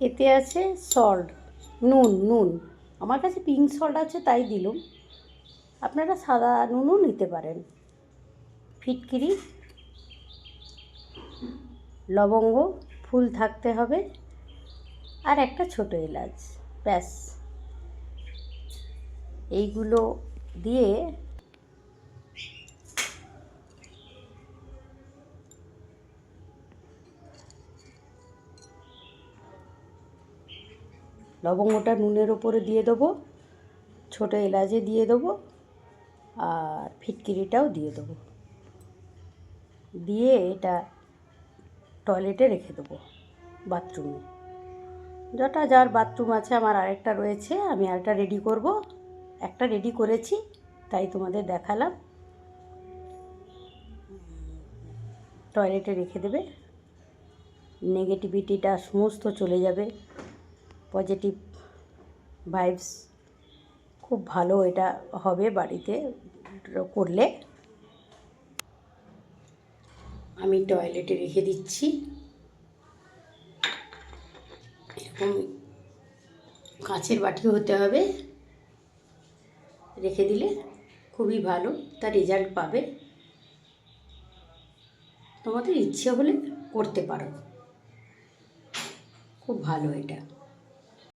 এতে আছে সল্ট, নুন নুন আমার কাছে পিঙ্ক সল্ট আছে তাই দিলাম, আপনারা সাদা নুনও নিতে পারেন। ফিটকিরি, লবঙ্গ ফুল থাকতে হবে, আর একটা ছোটো এলাচ, ব্যাস। এইগুলো দিয়ে লবঙ্গটা নুনের ওপরে দিয়ে দেবো, ছোটো এলাচে দিয়ে দেবো, আর ফিটকিরিটাও দিয়ে দেবো, দিয়ে এটা টয়লেটে রেখে দেবো, বাথরুমে। যটা যার বাথরুম আছে, আমার আরেকটা রয়েছে, আমি আরেকটা রেডি করব। একটা রেডি করেছি তাই তোমাদের দেখালাম। টয়লেটে রেখে দেবে, নেগেটিভিটিটা সমস্ত চলে যাবে, পজিটিভ ভাইবস খুব ভালো এটা হবে বাড়িতে করলে। আমি টয়লেটে রেখে দিচ্ছি, এরকম কাঁচের বাটি হতে হবে, রেখে দিলে খুবই ভালো, তার রেজাল্ট পাবে। তোমাদের ইচ্ছে হলে করতে পারো, খুব ভালো এটা।